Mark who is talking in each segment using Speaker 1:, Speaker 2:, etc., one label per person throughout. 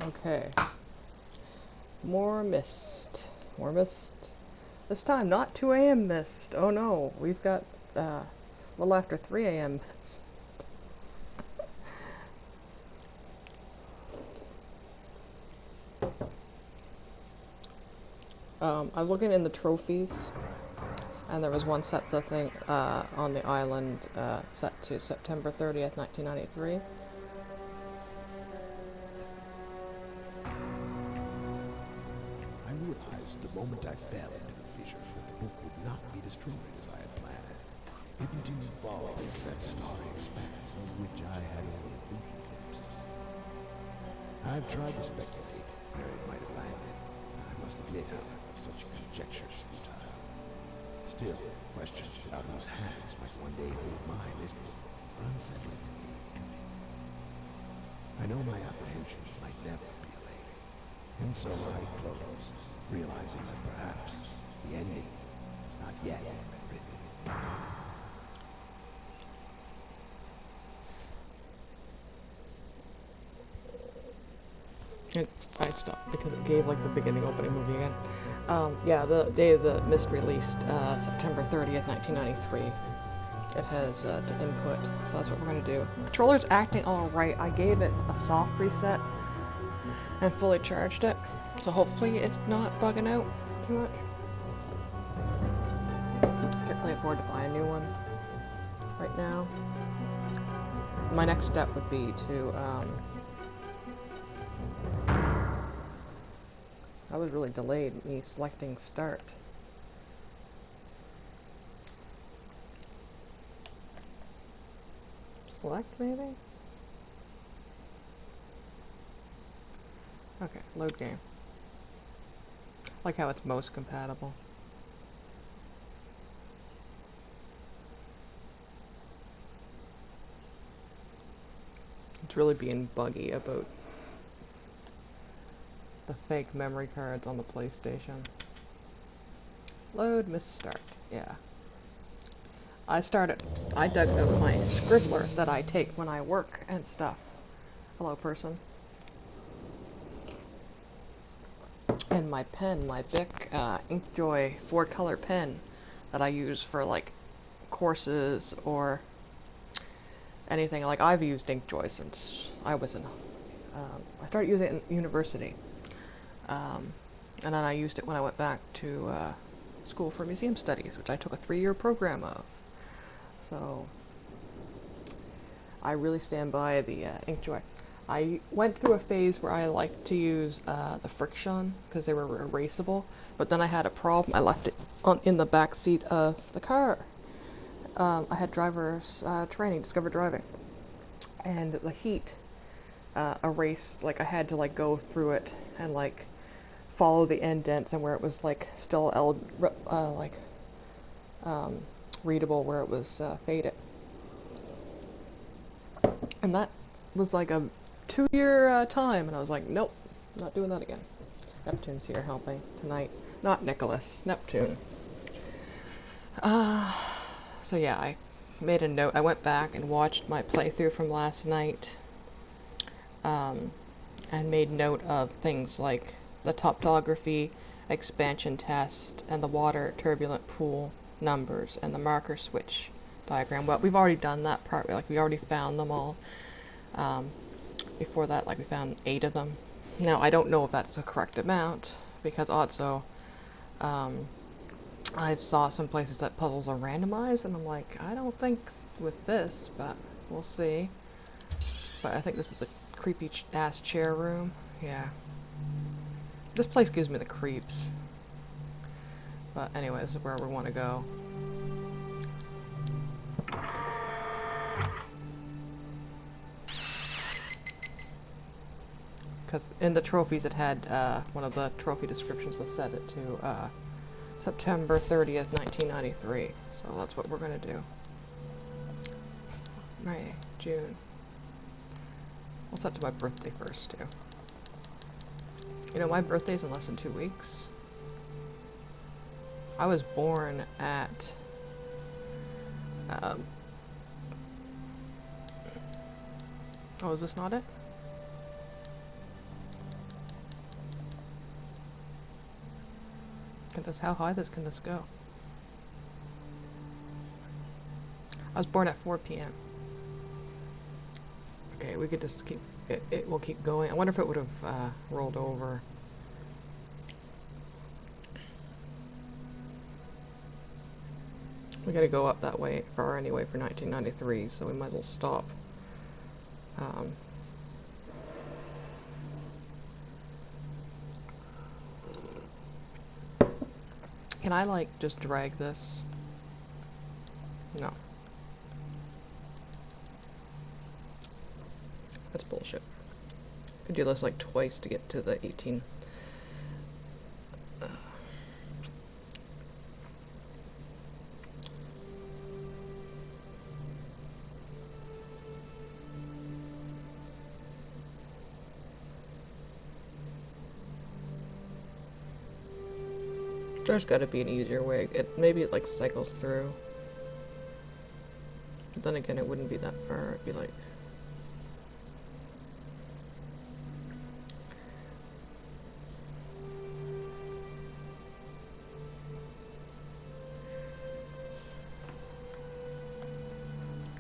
Speaker 1: Okay. More Myst. More Myst. This time, not 2 a.m. Myst. Oh no, we've got, a little after 3 a.m. Myst. I was looking in the trophies, and there was one set the thing, on the island, set to September 30th, 1993.
Speaker 2: I realized the moment I fell into the fissure that the book would not be destroyed as I had planned. It continued falling into that starry expanse of which I had only a fleeting glimpse. I've tried to speculate where it might have landed. I must admit, however, such conjectures futile. Still, questions about whose hands might one day hold my mystery are unsettling to me. I know my apprehensions might never be allayed. And so I close, realizing that perhaps the ending has not yet been written.
Speaker 1: I stopped because it gave like the beginning opening movie again. Yeah, the day the Myst released, September 30th, 1993. It has to input, so that's what we're gonna do. Controller's acting alright. I gave it a soft reset and fully charged it, so hopefully it's not bugging out too much. Can't really afford to buy a new one right now. My next step would be to, I was really delayed me selecting start. Select, maybe? Okay, load game. Like how it's most compatible. It's really being buggy about the fake memory cards on the PlayStation. Load, misstart, yeah. I dug out my scribbler that I take when I work and stuff. Hello, person. And my pen, my Bic Inkjoy 4-color pen that I use for like courses or anything. Like I've used Inkjoy since I was in, I started using it in university. And then I used it when I went back to school for museum studies, which I took a 3-year program of. So I really stand by the Inkjoy. I went through a phase where I liked to use the friction because they were erasable, but then I had a problem. I left it in the back seat of the car. I had driver's training, Discover Driving, and the heat erased. Like I had to like go through it and like follow the indents and where it was like still readable where it was faded. And that was like a 2-year time, and I was like, nope, not doing that again. Neptune's here helping tonight. Not Nicholas, Neptune. So yeah, I made a note. I went back and watched my playthrough from last night, and made note of things like the topography expansion test and the water turbulent pool numbers and the marker switch diagram. Well, we've already done that part. Like we already found them all. Before that, like we found 8 of them. Now I don't know if that's the correct amount because also, I saw some places that puzzles are randomized, and I'm like, I don't think with this, but we'll see. But I think this is the creepy ass chair room. Yeah. This place gives me the creeps. But anyway, this is where we want to go. Because in the trophies it had, one of the trophy descriptions was set it to, September 30th, 1993. So that's what we're gonna do. May, June. I'll set to my birthday first, too. You know, my birthday's in less than 2 weeks. I was born at, oh, is this not it? How high can this go? I was born at 4 p.m. Okay, we could just keep, it will keep going. I wonder if it would have rolled over. We gotta go up that way far anyway for 1993, so we might as well stop. Can I, like, just drag this? No. That's bullshit. Could do this, like, twice to get to the 18. There's gotta be an easier way. Maybe it like cycles through. But then again, it wouldn't be that far. It'd be like...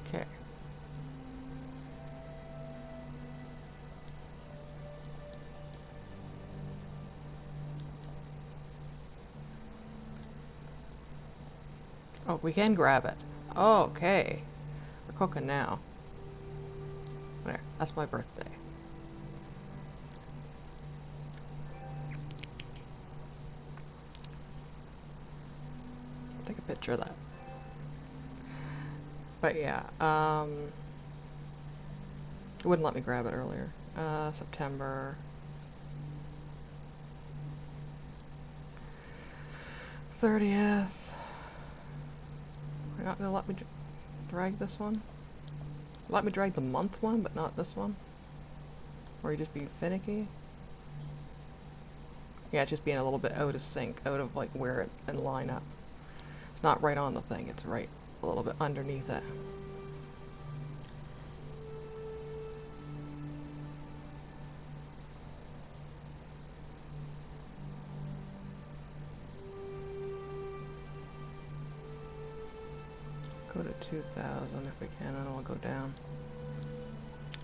Speaker 1: Okay. Oh, we can grab it. Oh, okay. We're cooking now. There, that's my birthday. Take a picture of that. But yeah, it wouldn't let me grab it earlier. September 30th. You're not gonna let me drag this one? Let me drag the month one, but not this one? Or you just be finicky? Yeah, it's just being a little bit out of sync, out of like where it and line up. It's not right on the thing, it's right a little bit underneath it. Go to 2000 if we can, and we'll go down.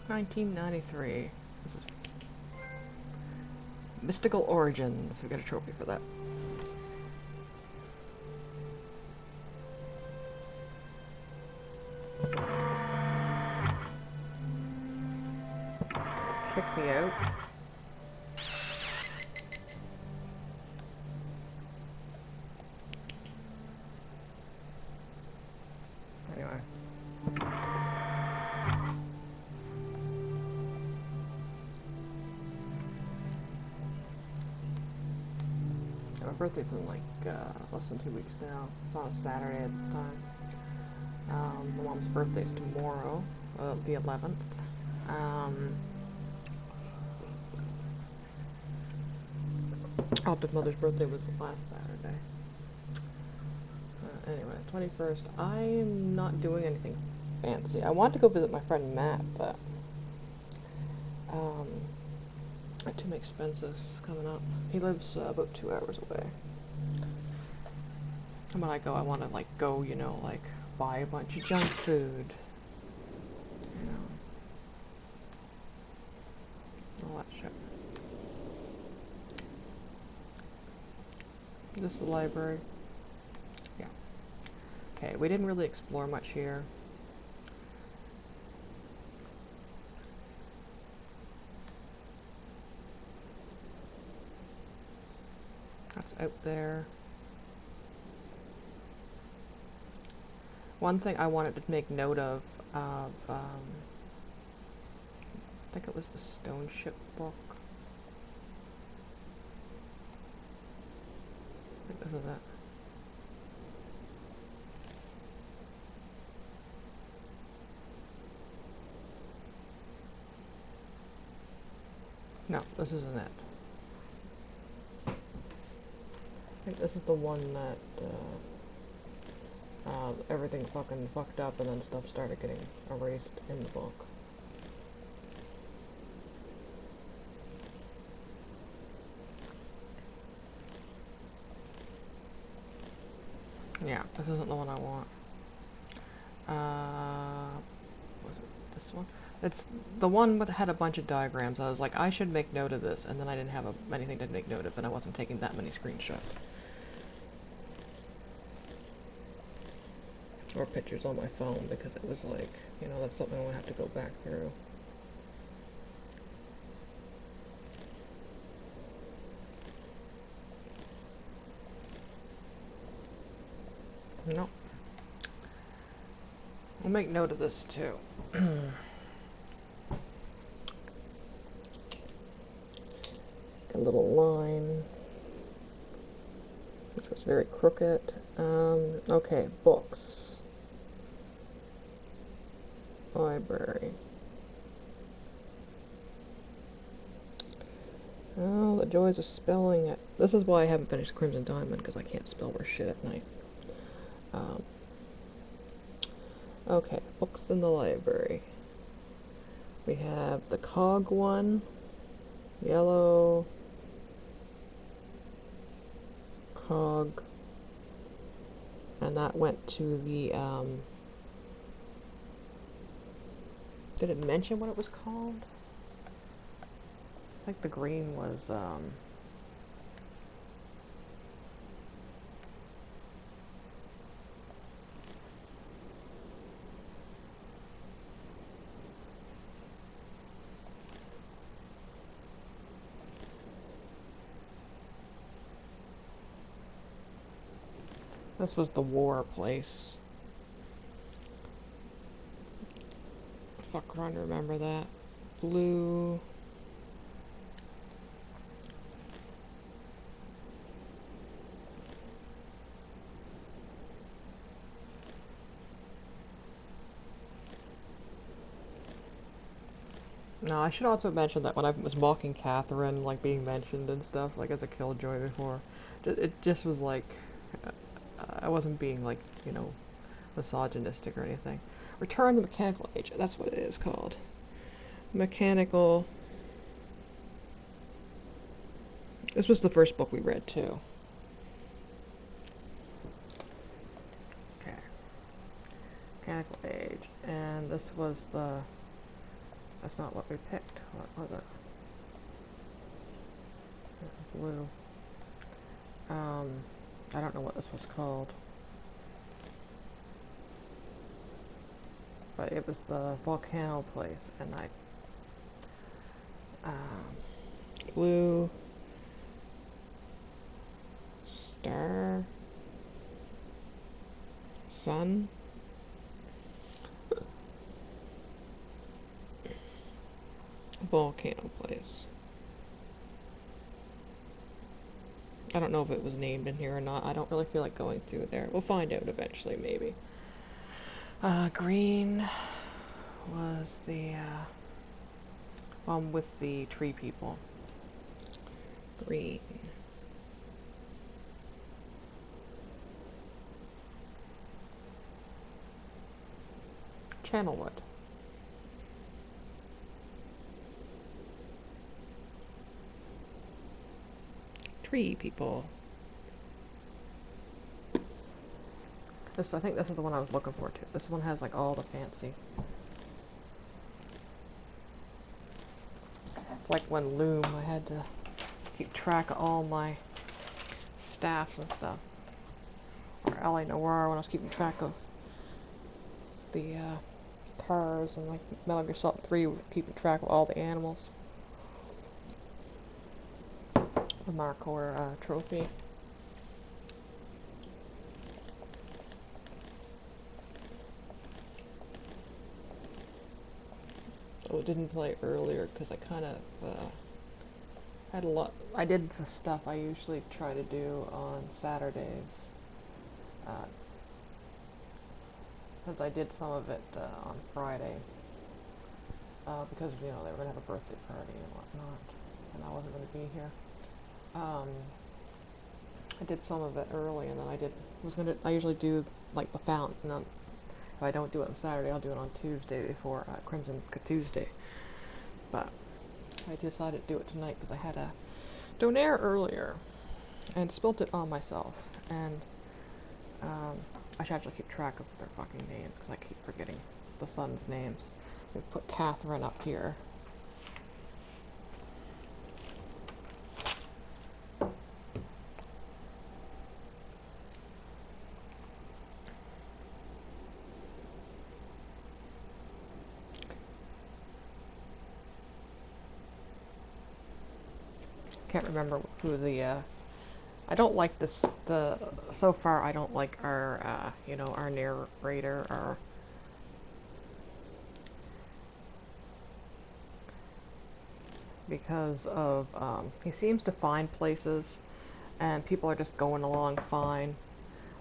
Speaker 1: 1993. This is Mystical Origins. We got a trophy for that. Kick me out. Anyway. My birthday's in like less than 2 weeks now. It's on a Saturday at this time. My mom's birthday's tomorrow, the 11th. Optic Mother's birthday was last Saturday. Anyway, 21st. I am not doing anything fancy. I want to go visit my friend Matt, but I have too many expenses coming up. He lives about 2 hours away. And when I go, I want to like go, you know, like buy a bunch of junk food. You know, all that shit. Is this the library? Yeah. Okay, we didn't really explore much here. That's out there. One thing I wanted to make note of, I think it was the Stone Ship book. I think this is it. No, this isn't it. I think this is the one that everything fucking fucked up and then stuff started getting erased in the book. Yeah, this isn't the one I want. Was it this one? It's the one that had a bunch of diagrams. I was like, I should make note of this, and then I didn't have anything to make note of, and I wasn't taking that many screenshots. Or pictures on my phone, because it was like, you know, that's something I would have to go back through. Nope. We'll make note of this too. A little line, which was very crooked. Okay, books. Library. Oh, the joys of spelling it. This is why I haven't finished Crimson Diamond, because I can't spell worth shit at night. Okay, books in the library. We have the cog one, yellow, cog, and that went to the, did it mention what it was called? I think the green was, this was the war place. Fuck, trying to remember that. Blue. No, I should also mention that when I was mocking Catherine, like being mentioned and stuff, like as a killjoy before, it just was like, I wasn't being like, you know, misogynistic or anything. Return the Mechanical Age, that's what it is called. Mechanical. This was the first book we read too. Okay. Mechanical Age, and this was the. That's not what we picked. What was it? Blue. I don't know what this was called. But it was the volcano place, and blue. Star. Sun. Volcano place. I don't know if it was named in here or not. I don't really feel like going through there. We'll find out eventually, maybe. Green was the one with the tree people. Green. Channelwood. Tree people. I think this is the one I was looking for too. This one has like all the fancy. It's like when Loom, I had to keep track of all my staffs and stuff. Or LA Noir when I was keeping track of the cars, and like Metal Gear Solid 3, we're keeping track of all the animals. The Marcor trophy. Oh, it didn't play earlier because I kind of had a lot. I did the stuff I usually try to do on Saturdays. Since I did some of it on Friday. Because, you know, they were going to have a birthday party and whatnot. And I wasn't going to be here. I did some of it early, and then I usually do like the fountain. If I don't do it on Saturday, I'll do it on Tuesday before Crimson Tuesday. But I decided to do it tonight because I had a donaire earlier and spilt it on myself. And I should actually keep track of their fucking names, because I keep forgetting the sons' names. We put Catherine up here. Can't remember who the, I don't like this, so far I don't like our, you know, our narrator, our, because of, he seems to find places, and people are just going along fine.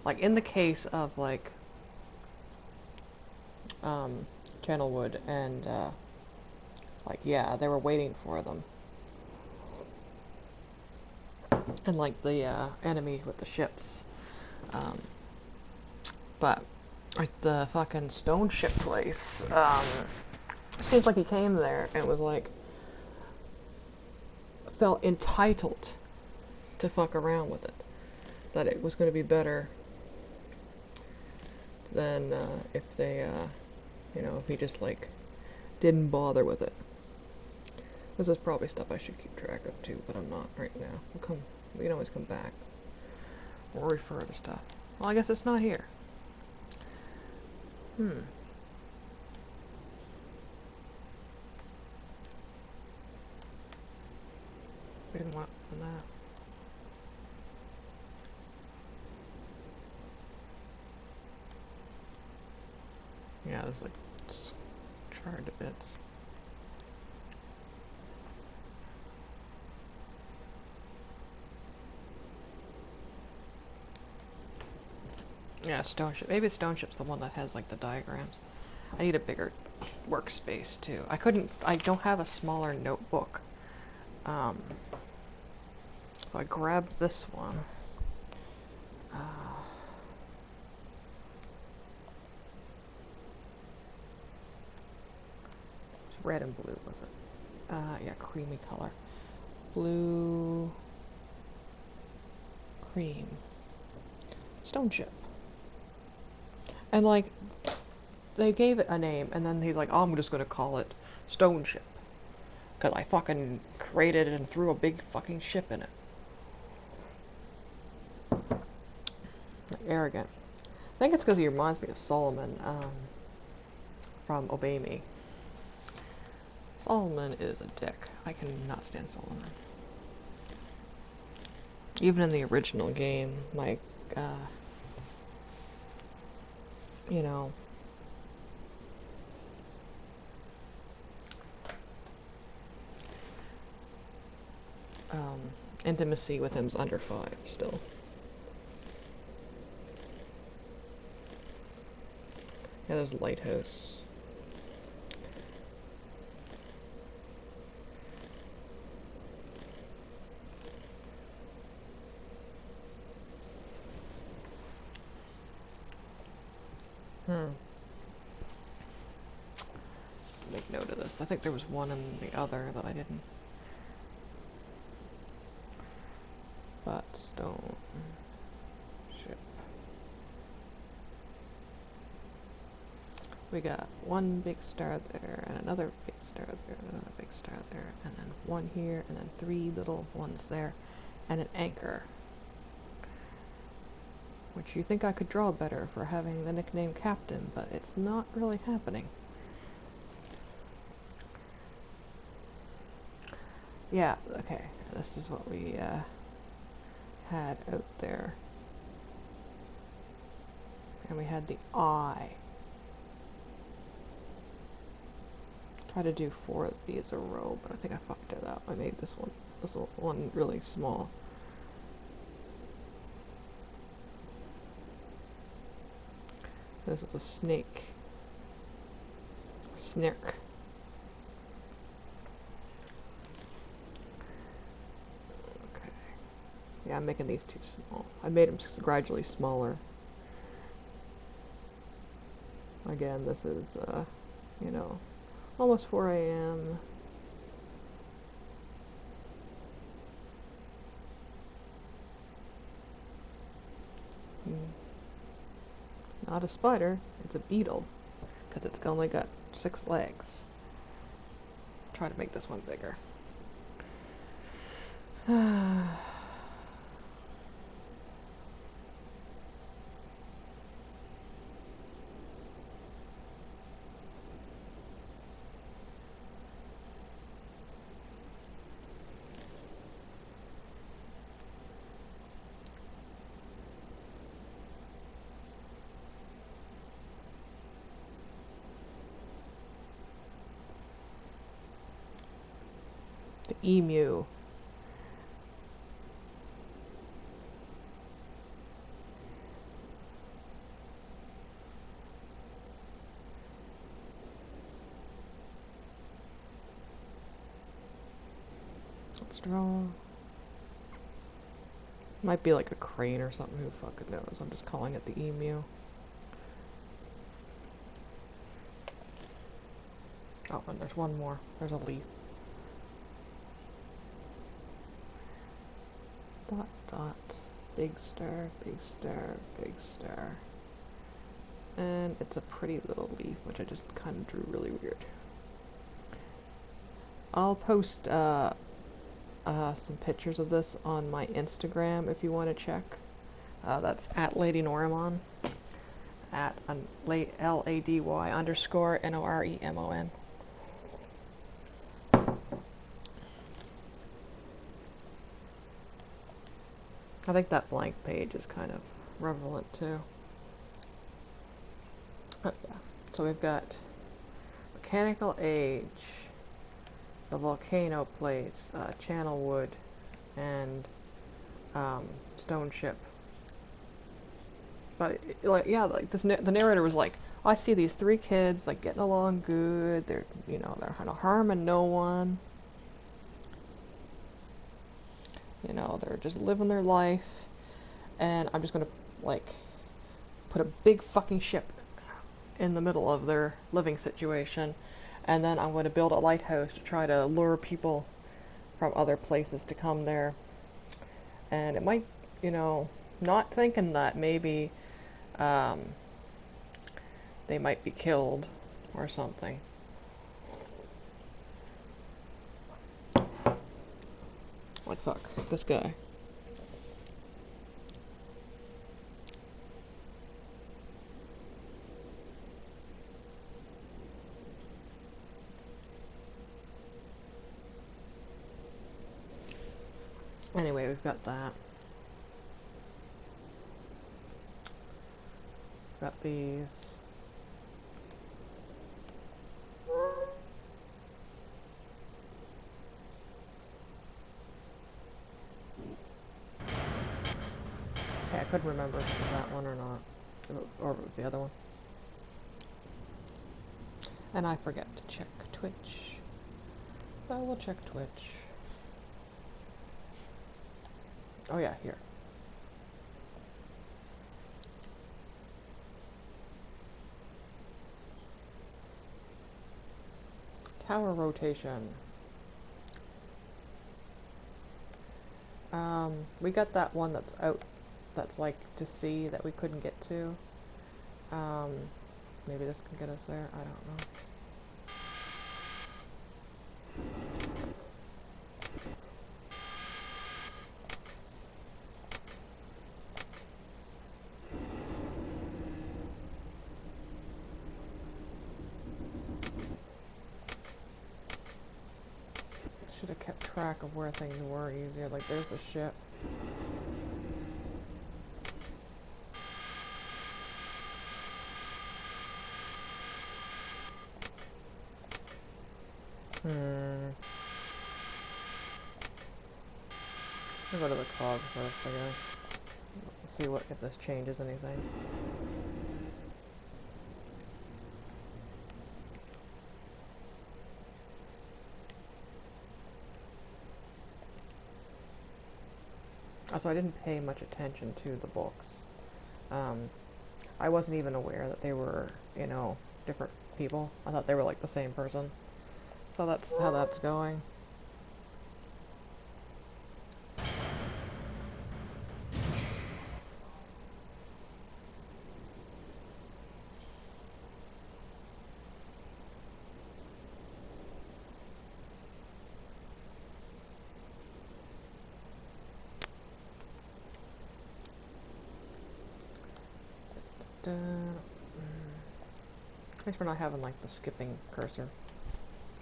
Speaker 1: Like, in the case of, like, Channelwood and, like, yeah, they were waiting for them. And, like, the, enemy with the ships. But, like, the fucking stone ship place, seems like he came there and was, like, felt entitled to fuck around with it. That it was going to be better than, if they, you know, if he just, like, didn't bother with it. This is probably stuff I should keep track of too, but I'm not right now. We can always come back. Or refer to stuff. Well, I guess it's not here. We didn't want on that. Yeah, there's like charred to bits. Yeah, stone ship. Maybe stone ship's the one that has like the diagrams. I need a bigger workspace too. I don't have a smaller notebook. So I grabbed this one. It's red and blue, was it? Yeah, creamy color. Blue, cream, stone ship. And like, they gave it a name, and then he's like, oh, I'm just gonna call it Stone Ship. Cause I fucking created it and threw a big fucking ship in it. Arrogant. I think it's because he reminds me of Solomon, from Obey Me. Solomon is a dick. I cannot stand Solomon. Even in the original game, like, you know, intimacy with him's under 5 still. Yeah, there's a lighthouse. Make note of this. I think there was one in the other that I didn't. But stone ship. We got one big star there, and another big star there, and another big star there, and then one here, and then 3 little ones there, and an anchor. Which you think I could draw better for having the nickname Captain, but it's not really happening. Yeah, okay, this is what we, had out there. And we had the eye. Try to do 4 of these a row, but I think I fucked it up. I made this one really small. This is a snake. A snark. Okay. Yeah, I'm making these too small. I made them gradually smaller. Again, this is, you know, almost 4 a.m. not a spider, it's a beetle. Because it's only got 6 legs. Try to make this one bigger. The emu. Let's draw. Might be like a crane or something, who fucking knows. I'm just calling it the emu. Oh, and there's one more. There's a leaf. Dot, dot. Big star, big star, big star. And it's a pretty little leaf, which I just kind of drew really weird. I'll post some pictures of this on my Instagram if you want to check. That's at Lady Norimon. At LADY_NOREMON. I think that blank page is kind of relevant too. Oh, yeah. So we've got Mechanical Age, the Volcano Place, Channel Wood, and Stone Ship. But like, yeah, like the narrator was like, I see these 3 kids like getting along good. They're, you know, they're kind of harming no one. You know, they're just living their life, and I'm just gonna, like, put a big fucking ship in the middle of their living situation, and then I'm going to build a lighthouse to try to lure people from other places to come there. And it might, you know, not thinking that maybe they might be killed or something. Like, fuck, this guy. Anyway, we've got that. Got these. Okay, I couldn't remember if it was that one or not. Or if it was the other one. And I forget to check Twitch. I will check Twitch. Oh yeah, here. Tower rotation. We got that one that's out, that's like to sea that we couldn't get to. Maybe this can get us there, I don't know. Should have kept track of where things were easier. Like, there's the ship. I'll go to the cog first, I guess. See what, if this changes anything. So I didn't pay much attention to the books. I wasn't even aware that they were, you know, different people. I thought they were like the same person. So that's how that's going. Thanks for not having like the skipping cursor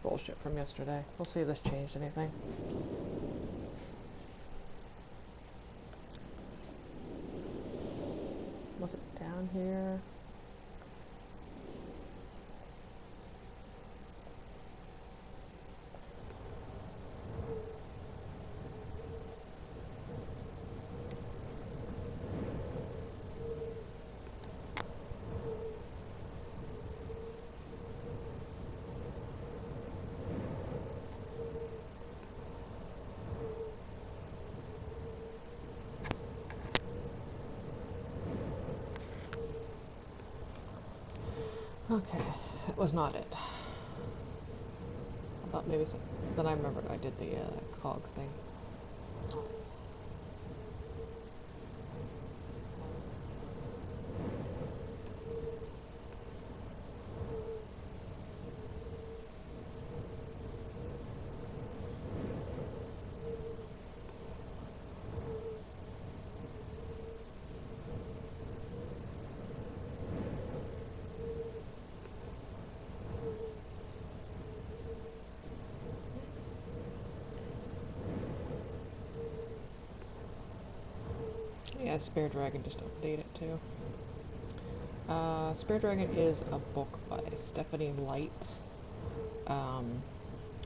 Speaker 1: bullshit from yesterday. We'll see if this changed anything. Was it down here? Okay, it was not it. I thought maybe then I remembered I did the cog thing. Yeah, Spare Dragon just updated too. Spare Dragon is a book by Stephanie Light.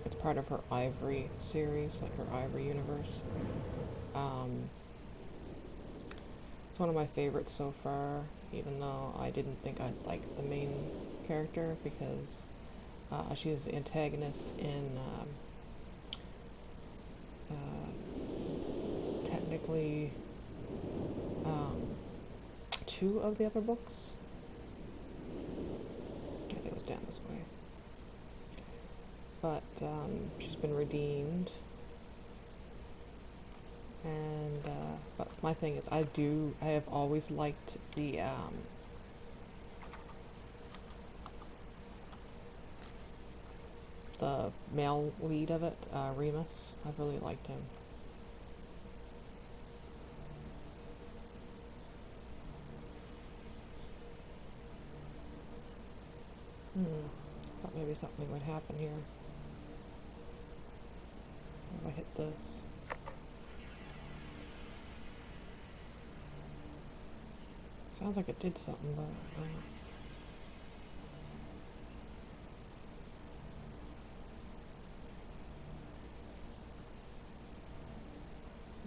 Speaker 1: It's part of her Ivory series, like her Ivory universe. It's one of my favorites so far, even though I didn't think I'd like the main character because she's the antagonist in technically 2 of the other books. I think it was down this way. But she's been redeemed. And but my thing is I have always liked the male lead of it, Remus. I've really liked him. Thought maybe something would happen here. If I hit this. Sounds like it did something,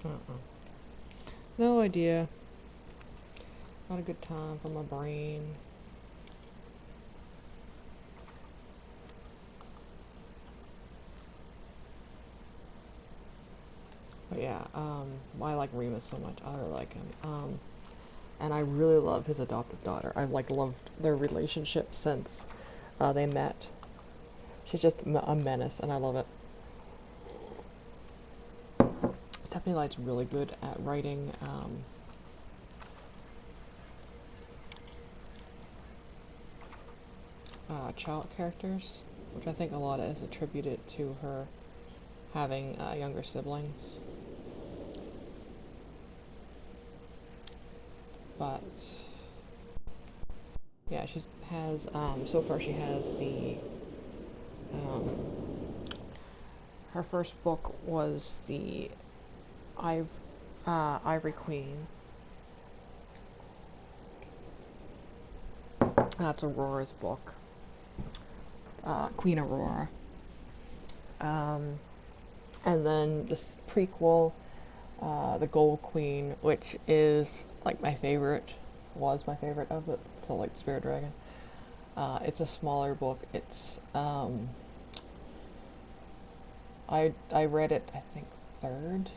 Speaker 1: but no idea. Not a good time for my brain. But yeah, I like Remus so much. I really like him. And I really love his adopted daughter. I've like loved their relationship since they met. She's just a menace, and I love it. Stephanie Light's really good at writing child characters, which I think a lot is attributed to her having younger siblings. But yeah, she has so far she has the her first book was the Ivory Queen. That's Aurora's book, Queen Aurora. And then this prequel, The Gold Queen, which is like my favorite, was my favorite of it, till like Spirit Dragon. It's a smaller book. It's I read it, I think, third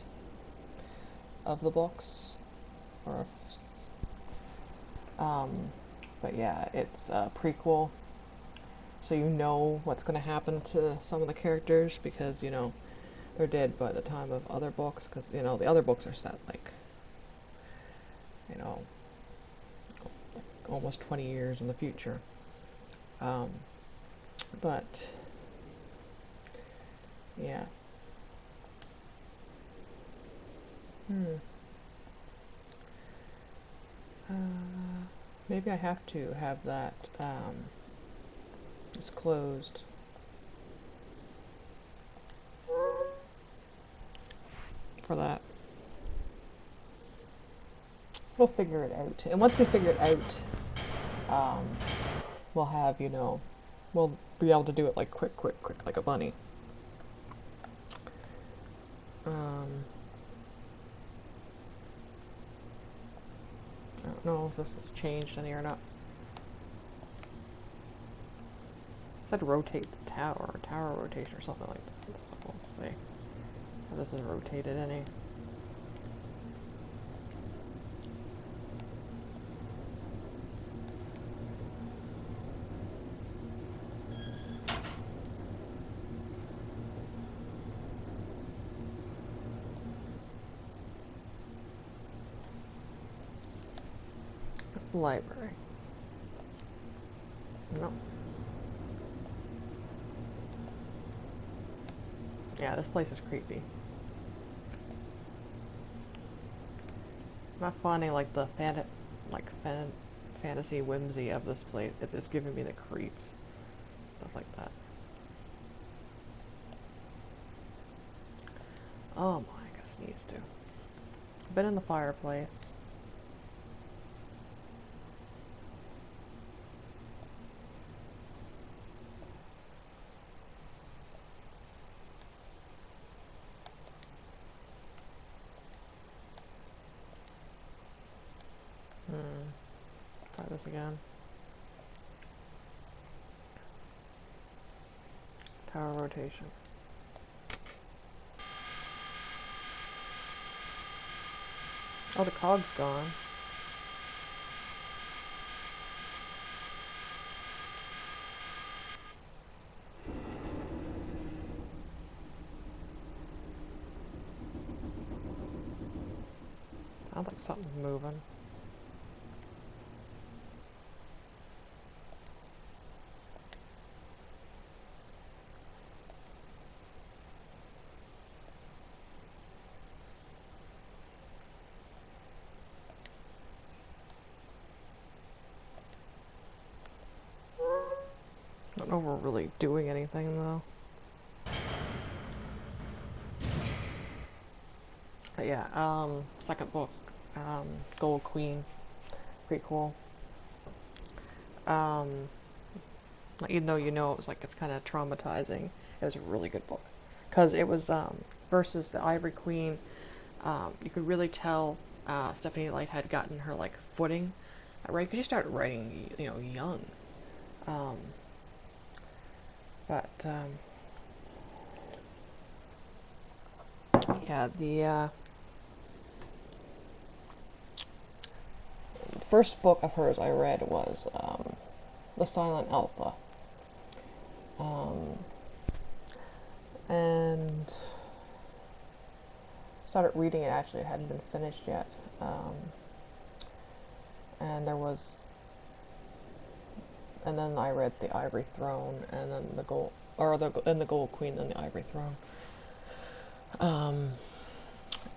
Speaker 1: of the books, or but yeah, it's a prequel, so you know what's going to happen to some of the characters because you know they're dead by the time of other books, because you know the other books are set like, you know, like almost 20 years in the future. But yeah. Maybe I have to have that, it's closed. For that. We'll figure it out. And once we figure it out, we'll have, you know, we'll be able to do it like quick, like a bunny. I don't know if this has changed any or not. It said rotate the tower, tower rotation or something like that. So we'll see if this is rotated any. Library. No. Yeah, this place is creepy. I'm not finding like the fantasy whimsy of this place. It's just giving me the creeps. Stuff like that. Oh my, I gotta sneeze too. Been in the fireplace. Try this again. Tower rotation. Oh, the cog's gone. Sounds like something's moving. I don't know if we're really doing anything though. But yeah, second book, Gold Queen, pretty cool. Even though you know it was like, it's kind of traumatizing, it was a really good book. Because it was, versus the Ivory Queen, you could really tell Stephanie Light had gotten her like footing, right? Because she started writing, you know, young. Yeah, the first book of hers I read was The Silent Alpha. And started reading it, actually it hadn't been finished yet. And then I read The Ivory Throne, and then the Gold Queen, then The Ivory Throne.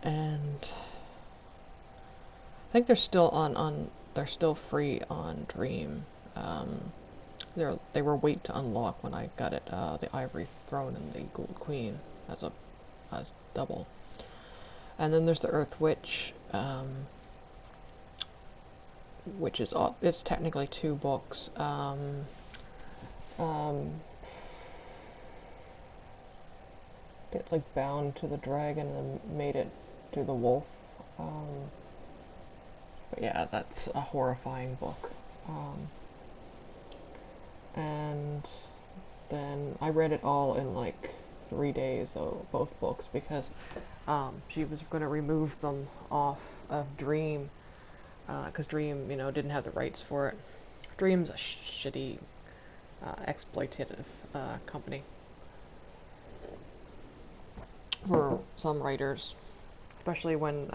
Speaker 1: And I think they're still they're still free on Dream. They were wait to unlock when I got it, the Ivory Throne and the Gold Queen as double. And then there's the Earth Witch, which is it's technically 2 books. Gets like bound to the dragon and made it to the wolf. But yeah, that's a horrifying book. And then I read it all in like 3 days, though, both books, because she was going to remove them off of Dream, because Dream, you know, didn't have the rights for it. Dream's a shitty, exploitative company for some writers, especially when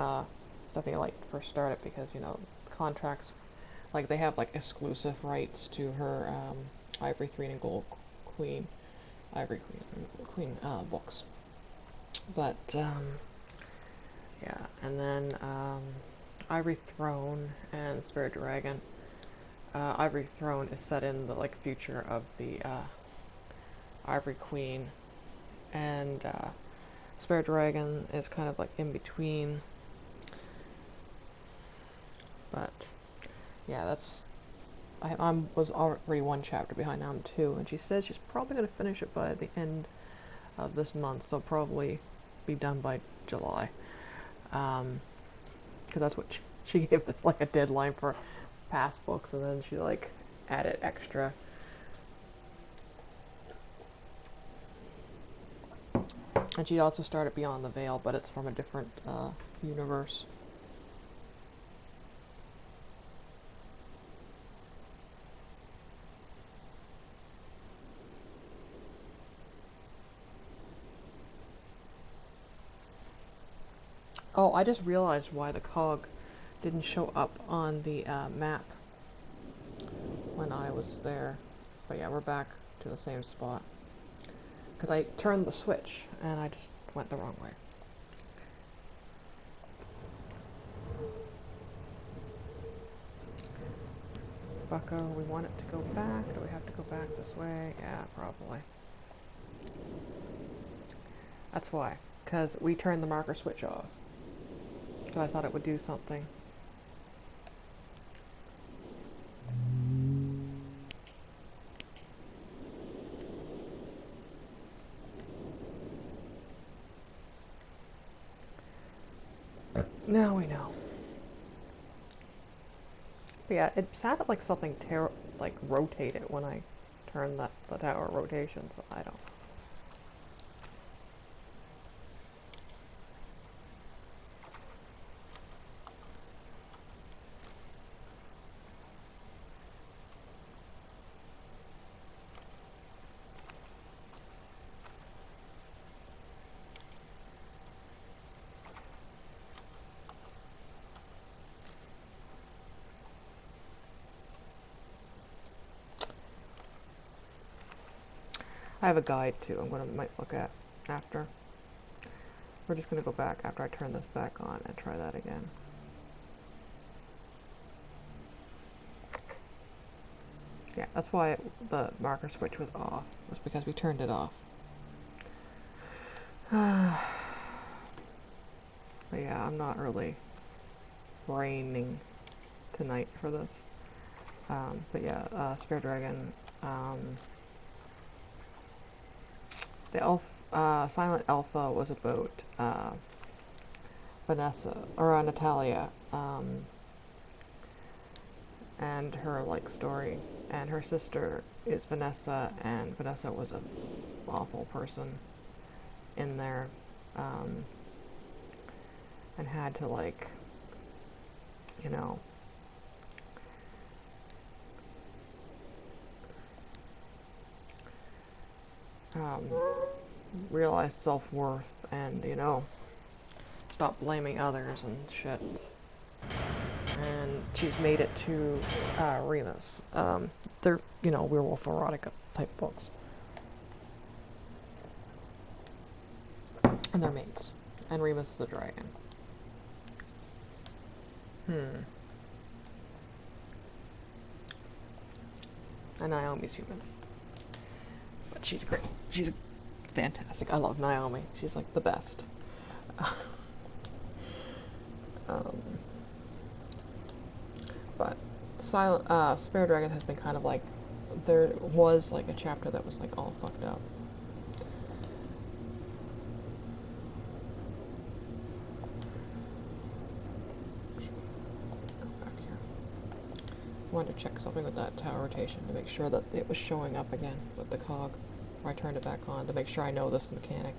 Speaker 1: Stephanie Light first started, because, you know, contracts, like, they have like exclusive rights to her Ivory Throne and Gold Queen, books. But yeah, and then Ivory Throne and Spirit Dragon Ivory Throne is set in the like future of the Ivory Queen, and Spare Dragon is kind of like in between. But yeah, that's I was already one chapter behind. Now I'm two, and she says she's probably gonna finish it by the end of this month, so probably be done by July. Because that's what she gave us like a deadline for past books, and then she like added extra. And she also started Beyond the Veil, but it's from a different universe. Oh, I just realized why the cog didn't show up on the map when I was there. But yeah, we're back to the same spot. Because I turned the switch, and I just went the wrong way. Bucko, we want it to go back. Do we have to go back this way? Yeah, probably. That's why. Because we turned the marker switch off. So I thought it would do something. Now we know. But yeah, it sounded like something like rotated when I turned the tower rotation, so I don't. I have a guide too. Might look at after. We're just gonna go back after I turn this back on and try that again. Yeah, that's why the marker switch was off. Was because we turned it off. But yeah, I'm not really braining tonight for this. But yeah, Spare Dragon. The Silent Alpha was about Vanessa, or Natalia, and her like story. And her sister is Vanessa, and Vanessa was an awful person in there, and had to like, you know, realize self-worth and, you know, stop blaming others and shit. And she's made it to Remus. They're, you know, werewolf erotica type books. And they're mates. And Remus is the dragon. And Naomi's human. But she's great. She's fantastic. I love Naomi. She's like the best. But Spare Dragon has been kind of like, there was like a chapter that was like all fucked up. Back here. I wanted to check something with that tower rotation to make sure that it was showing up again with the cog. Or I turned it back on to make sure I know this mechanic.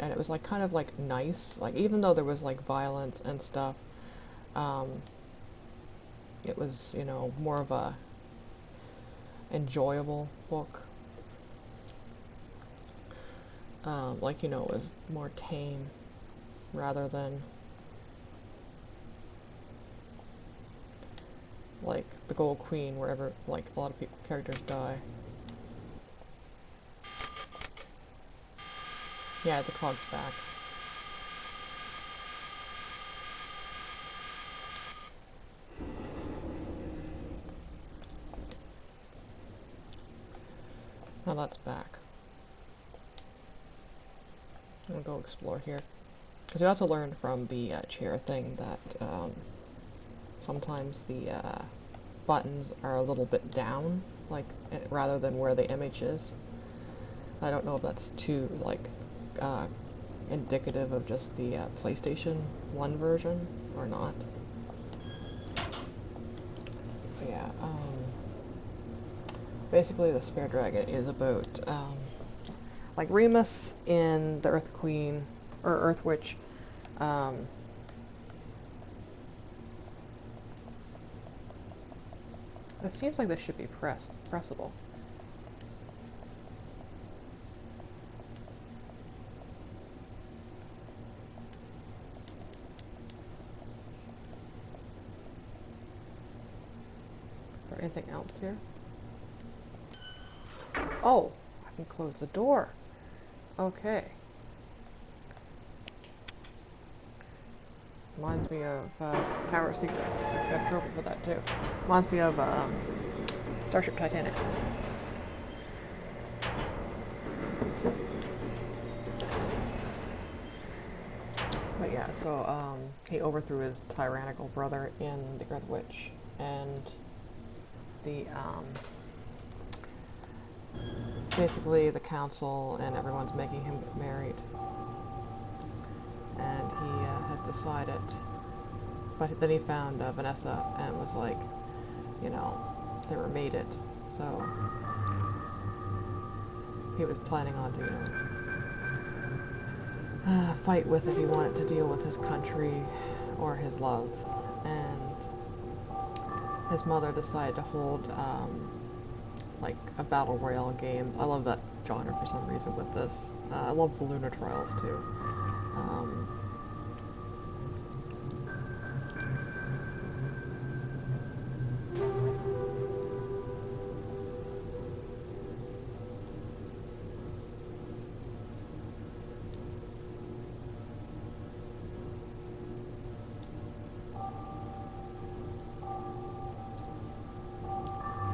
Speaker 1: And it was like kind of like nice, like even though there was like violence and stuff, it was, you know, more of a enjoyable book. Like, you know, it was more tame rather than like the Gold Queen, wherever like a lot of characters die. Yeah, the cog's back. that's back. I'll go explore here. Because we also learned from the chair thing that sometimes the buttons are a little bit down, like rather than where the image is. I don't know if that's too like indicative of just the PlayStation 1 version or not. But yeah, basically the Spare Dragon is about like Remus in the Earth Queen or Earth Witch. It seems like this should be pressable. Is there anything else here? Oh, I can close the door. Okay. Reminds me of Tower of Secrets. Got a trophy for that too. Reminds me of Starship Titanic. But yeah, so he overthrew his tyrannical brother in the Earth Witch, and the basically the council and everyone's making him get married. And he has decided, but then he found Vanessa and was like, you know, they were mated, so he was planning on to, you know, fight with if he wanted to deal with his country or his love. And his mother decided to hold like a battle royale games. I love that genre for some reason with this. I love the Lunar Trials too.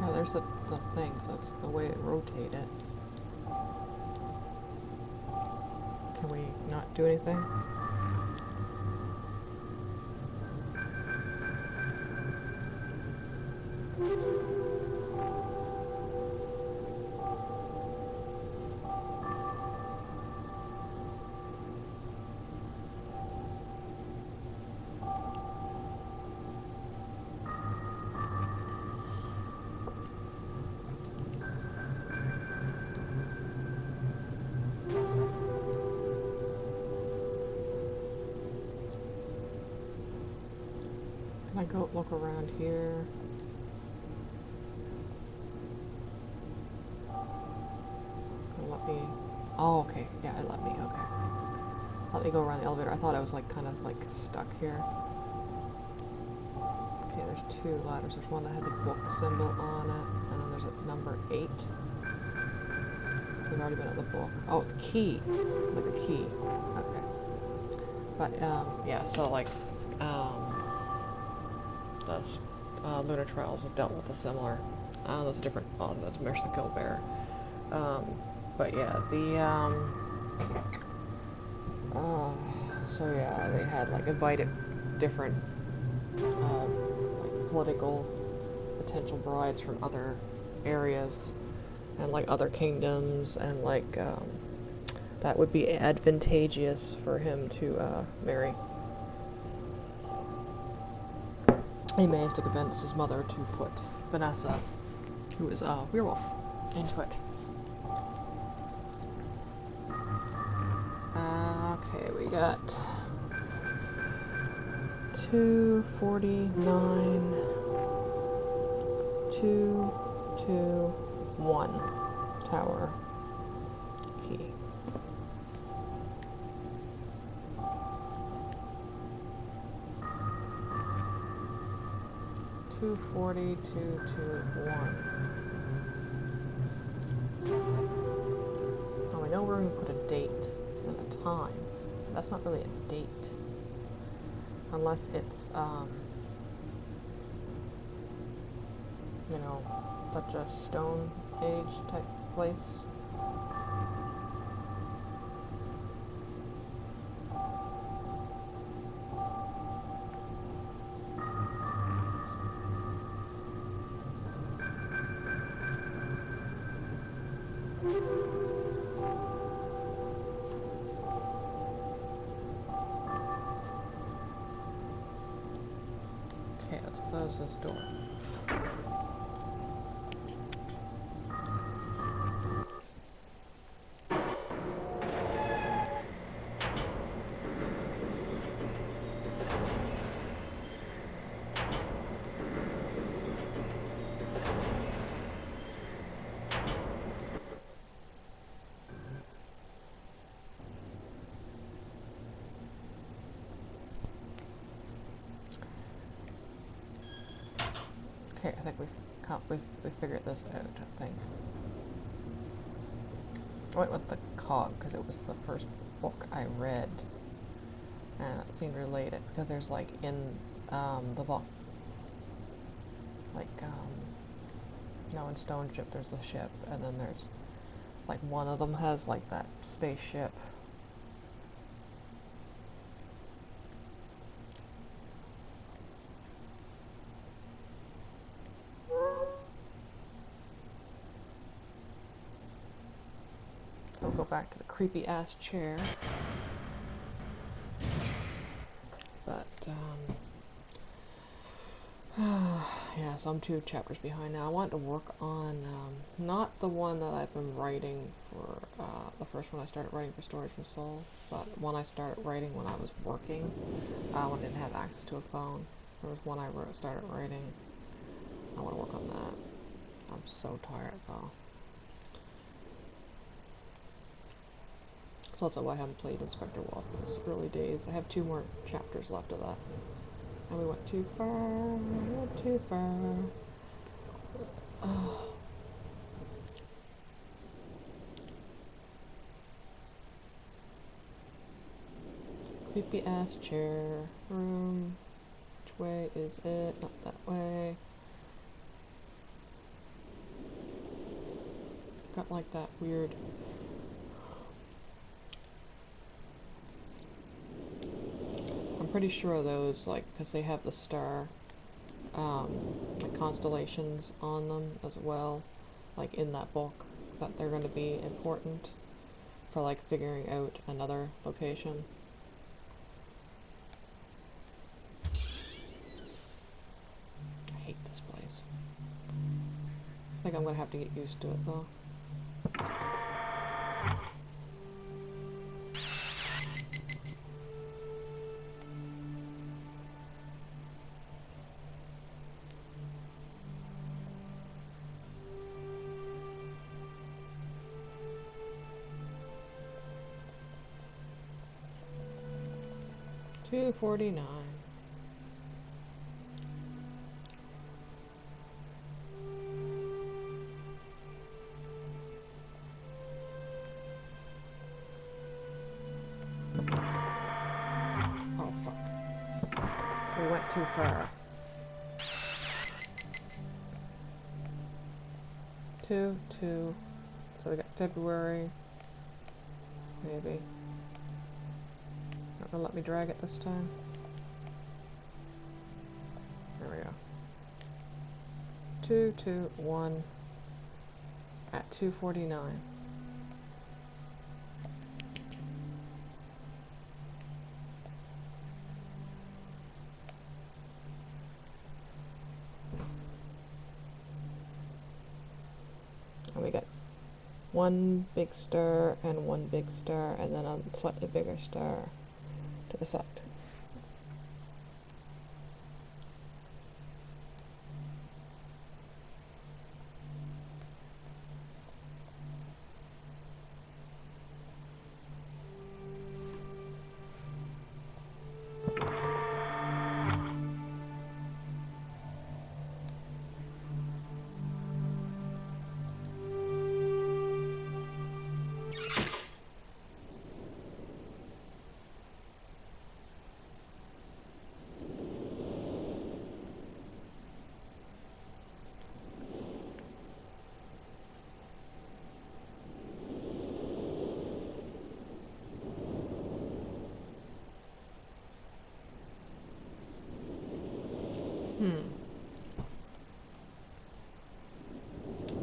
Speaker 1: Yeah, there's the thing, so it's the way it rotated. Can we not do anything? Can I go look around here? Let me... Oh, okay. Yeah, it let me. Okay. Let me go around the elevator. I thought I was like kind of like stuck here. Okay, there's two ladders. There's one that has a book symbol on it, and then there's a number 8. We've already been at the book. Oh, the key. Like a key. Okay. But, yeah, so like, the Lunar Trials have dealt with a similar, that's a different, oh, that's Myst the Bear. But yeah, so yeah, they had like invited different, like political potential brides from other areas and like other kingdoms, and like, that would be advantageous for him to, marry. He managed to convince his mother to put Vanessa, who is a werewolf, into it. Okay, we got 249, 221 tower key. Two 40, 221. Oh, I know we're going to put a date and a time. That's not really a date. Unless it's, you know, such a Stone Age type place. close this door. Okay, I think we've figured this out, I think. I went with the cog because it was the first book I read, and it seemed related because there's like in the book, like no, in Stone Ship there's the ship, and then there's like one of them has like that spaceship. I'll go back to the creepy ass chair. But yeah, so I'm 2 chapters behind now. I want to work on not the one that I've been writing for the first one I started writing for Stories from Soul, but one I started writing when I was working, when I didn't have access to a phone. There was one I started writing. I want to work on that. I'm so tired though. So that's why I haven't played Inspector Waffles early days. I have 2 more chapters left of that. And we went too far, we went too far. Oh. Creepy ass chair room. Which way is it? Not that way. Got like that weird. I'm pretty sure those, like, because they have the star, like constellations on them as well, like in that book, that they're going to be important for like figuring out another location. I hate this place. I think I'm going to have to get used to it though. $2.49. Oh fuck. We went too far. 2, 2. So we got February. Maybe. Not gonna let me drag it this time. There we go. 2, 2, 1 at 2:49. And we got 1 big star and 1 big star, and then a slightly bigger star to the side.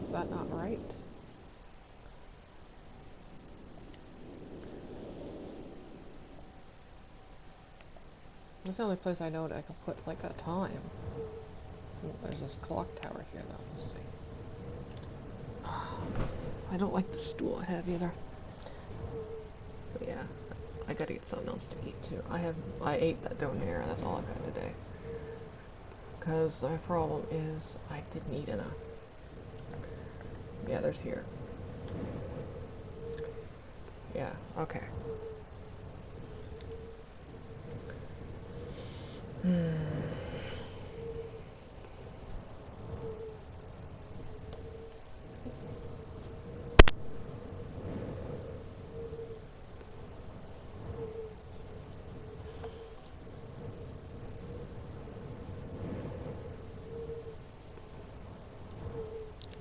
Speaker 1: Is that not right? That's the only place I know that I can put like a time. Oh, there's this clock tower here though, let's see. I don't like the stool I have either. But yeah, I gotta get something else to eat too. I ate that donair, that's all I've had today. Because my problem is I didn't eat enough. Yeah, there's here. Yeah, okay.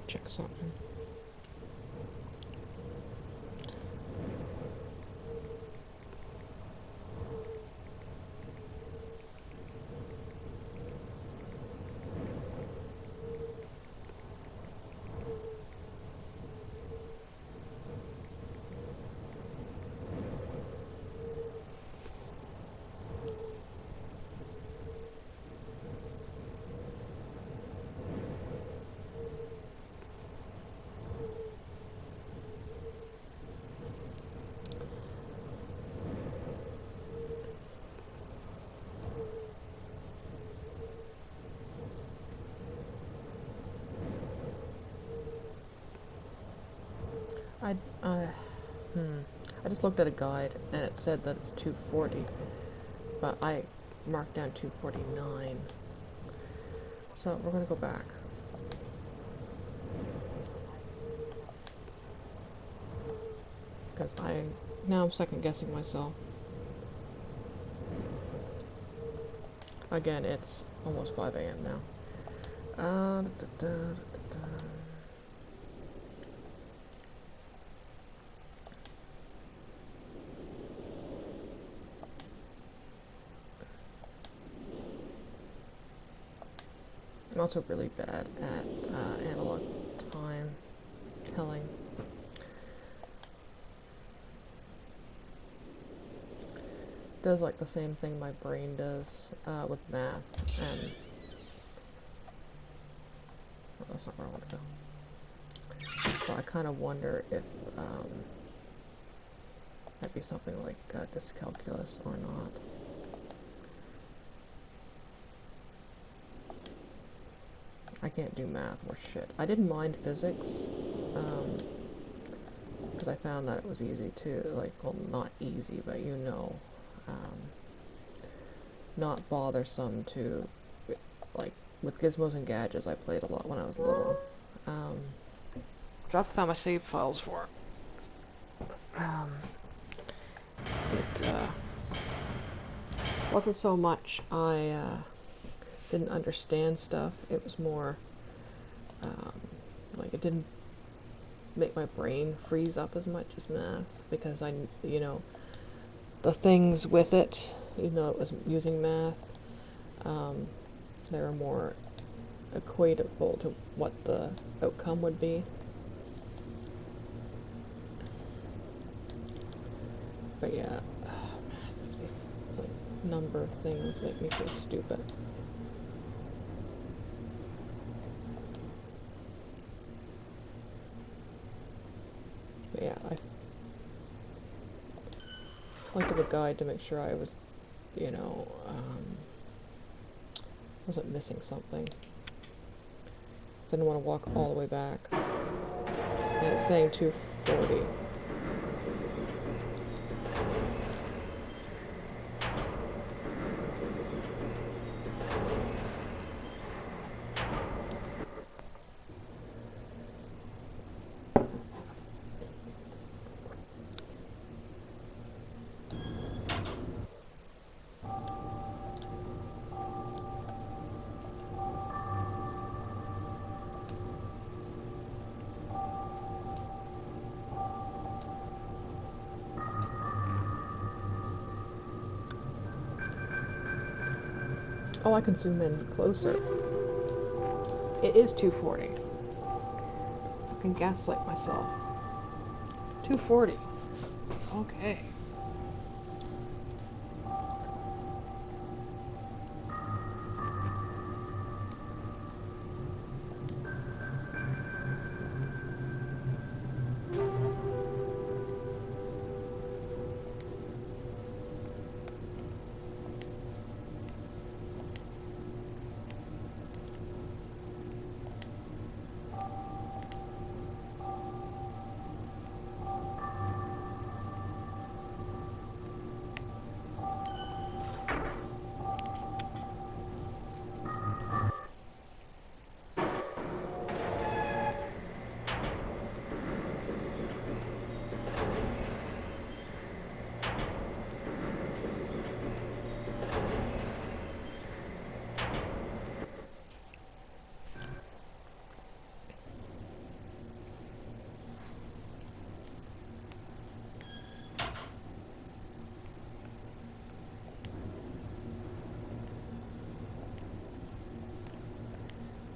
Speaker 1: Check something. I, uh, I just looked at a guide and it said that it's 240, but I marked down 249. So we're gonna go back. Because now I'm second guessing myself. Again, it's almost 5 a.m. now. Da, da, da, da, da. I'm also really bad at analog time telling. Does like the same thing my brain does with math, and oh, that's not where I want to go. So I kind of wonder if might be something like dyscalculus or not. I can't do math or shit. I didn't mind physics, because I found that it was easy too. Like, well, not easy, but you know, not bothersome to, like, with gizmos and gadgets I played a lot when I was little. Which I have to find my save files for. It wasn't so much I didn't understand stuff, it was more like it didn't make my brain freeze up as much as math, because you know, the things with it, even though it was using math, they were more equatable to what the outcome would be. But yeah, math makes me, like, a number of things make me feel stupid. But yeah, I looked at a guide to make sure I was, you know, wasn't missing something. Didn't want to walk all the way back. And it's saying 240. Oh, I can zoom in closer. It is 240. I can gaslight myself. 240. Okay.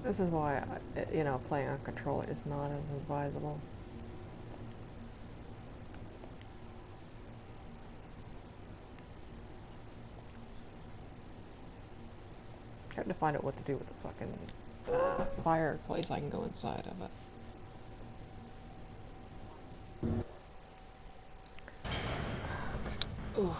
Speaker 1: This is why, you know, playing on controller is not as advisable. Trying to find out what to do with the fucking fireplace. I can go inside of it. Ooh.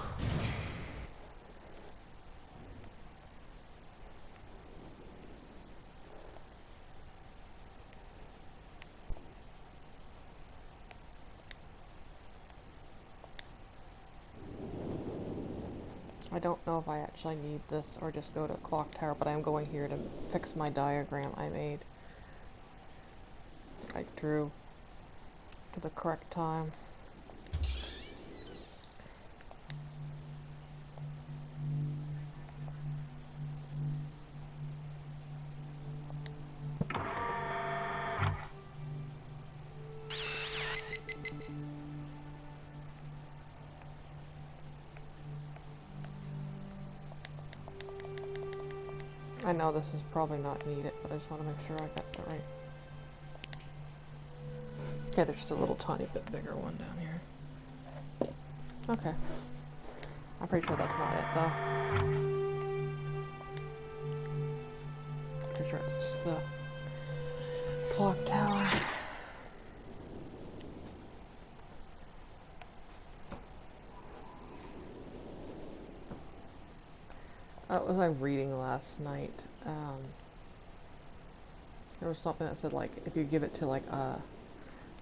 Speaker 1: I don't know if I actually need this or just go to clock tower, but I'm going here to fix my diagram I made. I drew to the correct time. I know this is probably not needed, but I just want to make sure I got the right. Okay, there's just a little tiny bit bigger one down here. Okay. I'm pretty sure that's not it, though. Pretty sure it's just the clock tower. What was I reading last night? There was something that said, like, if you give it to, like, a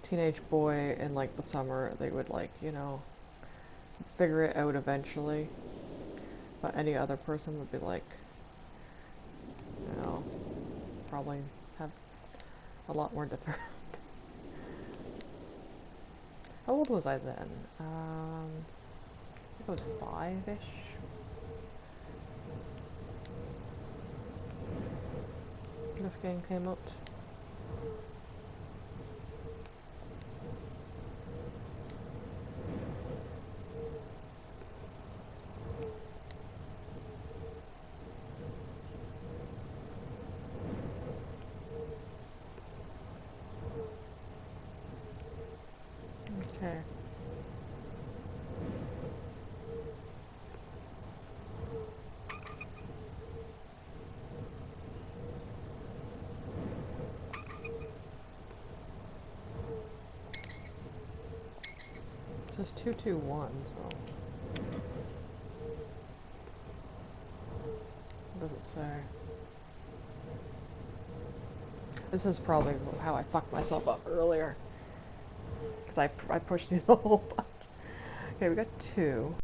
Speaker 1: teenage boy in, like, the summer, they would, like, you know, figure it out eventually. But any other person would be, like, you know, probably have a lot more different. How old was I then? I think I was 5-ish. This game came out. Okay. It says 221, so what does it say? This is probably how I fucked myself up earlier. Because I pushed these a whole bunch. Okay, we got 2.